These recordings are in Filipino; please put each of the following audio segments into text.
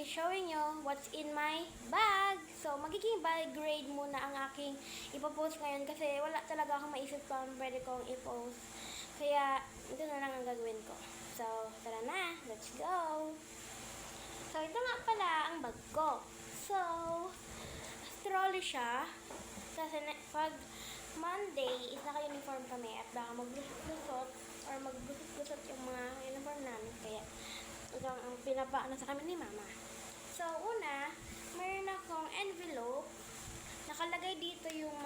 be showing you what's in my bag. So, magiging bag grade muna ang aking ipopost ngayon kasi wala talaga akong maisip kung pwede kong ipost. Kaya, ito na lang ang gagawin ko. So, tara na. Let's go! So, ito nga pala ang bag ko. So, trolley siya. Kasi pag Monday is naka-uniform kami at baka maglusot or maglusot yung mga uniform namin. Kaya, ito ang pinapaano sa kami ni Mama. So, una, mayroon akong envelope. Nakalagay dito yung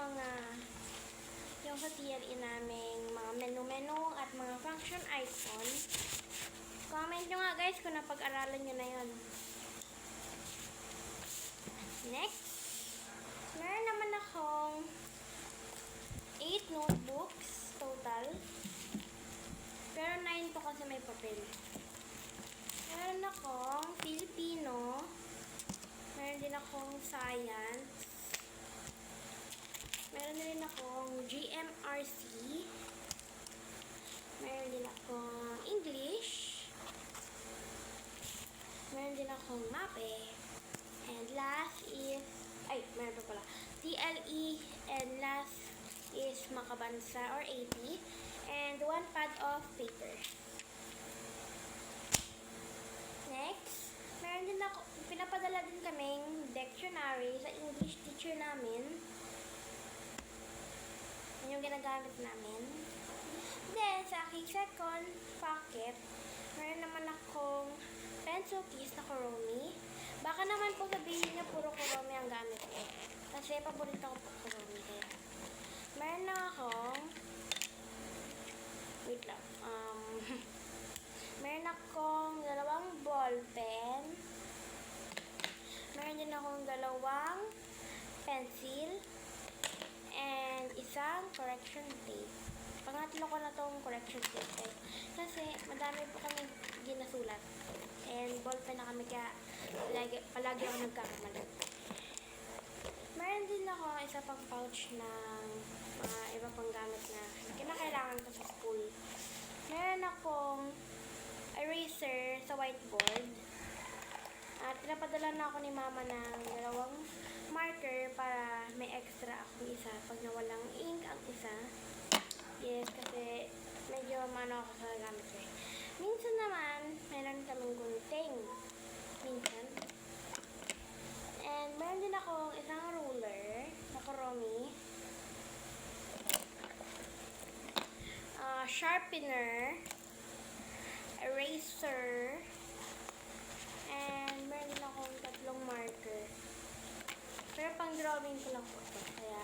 sa TLE naming mga menu-menu at mga function icon. Comment nyo nga guys kung napag-aralan nyo na yun. Next, meron naman akong 8 notebooks total. Pero 9 to kasi may papel. Meron akong Filipino. Meron din akong Science. Meron din akong GMRC. Meron din akong English. Meron din akong MAPE. And last is, meron pa pala. TLE and last is Makabansa or 80. And 1 pad of paper. Next, meron din ako, pinapadala din kaming dictionary sa English teacher namin. Yan yung ginagamit namin. Then, sa aking second pocket, meron naman akong pencil case na Kuromi. Baka naman po sabihin niya puro Kuromi ang gamit ko. Kasi paborito ko po Kuromi. Kaya, meron na akong, wait lang, meron akong 2 ball pen. Meron din akong 2 pencil. And isang correction tape. Pangatlo ko na tong correction tape. Kasi madami po kami ginasulat. And ball pen na kami kaya palagi ako nagkakamali. Meron din ako isa pang pouch ng mga iba pang gamit na kinakailangan ko sa school. Meron akong eraser sa whiteboard. At pinapadala na ako ni Mama ng 2 marker para may extra akong isa pag nawalang ink ang isa. Yes, kasi medyo mano ako sa gamit ko. Minsan naman, meron kaming gunting. Minsan. And meron din akong isang ruler na Kuromi. Sharpener. Eraser. And meron din akong 3 marker. Pero pang drawing ko lang po ito. Kaya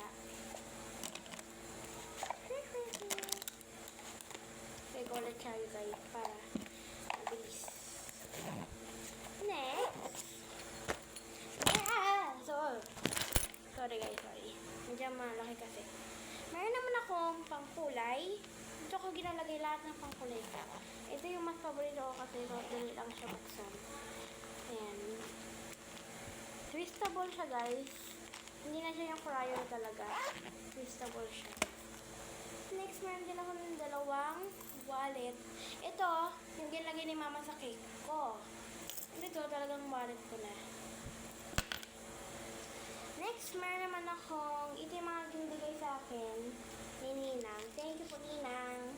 kaya ko ulit siya guys para mabilis. Next. Sorry guys, sorry. Medyo malaki kasi. Meron naman akong pangkulay. Dito ko ginalagay lahat ng pangkulay ko. Ito yung mas paborito ko kasi dali lang siya buksan. Ayan. Twistable siya guys. Hindi na siya yung crayon talaga. Twistable siya. Next, meron din ako ng 2 wallet. Ito, yung ginlagay ni Mama sa cake ko. Ito talagang wallet ko na. Next, meron naman akong, ito yung mga ginlagay sa akin ni Ninang. Thank you po, Ninang.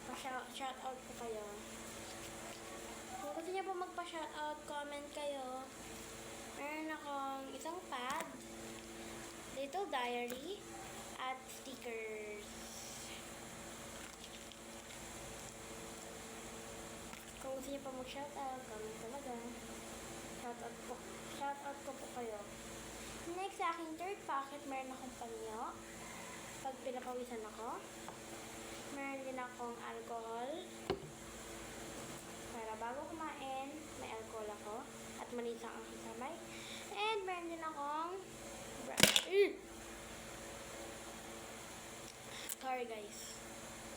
Pa-shoutout po kayo. Kung gusto niyo po magpa-shoutout, comment kayo. Meron akong isang pad, little diary, at stickers. Kung gusto niyo pa mag-shoutout, comment talaga. Shoutout ko po kayo. Next, sa aking third pocket, meron akong panyo. Pag pinapawisan ako. Meron din akong alcohol. Para bago kumain, may alcohol ako. At maliit ang aking kamay. And meron din akong sorry guys.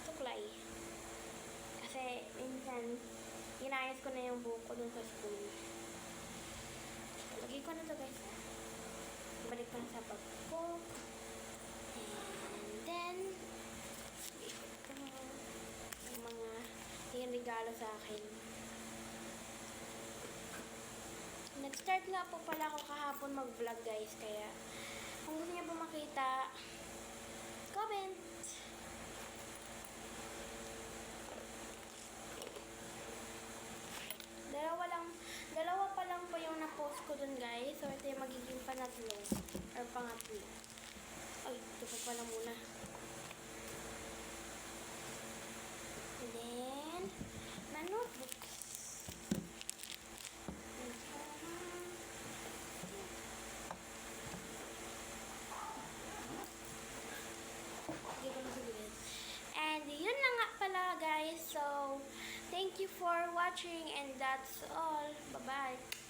Suklay. Kasi minsan, ginayos ko na yung buhok ko dun sa school. Lagi ko na to guys. Balik ko na sa bag ko. And then, ito yung mga regalo sa akin. Nag-start nga po pala ako kahapon mag-vlog guys, kaya kung gusto niyo po makita, comment! Dalawa pa lang po yung na-post ko dun guys, so ito yung magiging pangatlo, or pangatlo. Ay, ito pa pala muna. And then, my notebooks. Sige ko na sabihin. And yun na nga pala guys. So, thank you for watching and that's all. Bye-bye.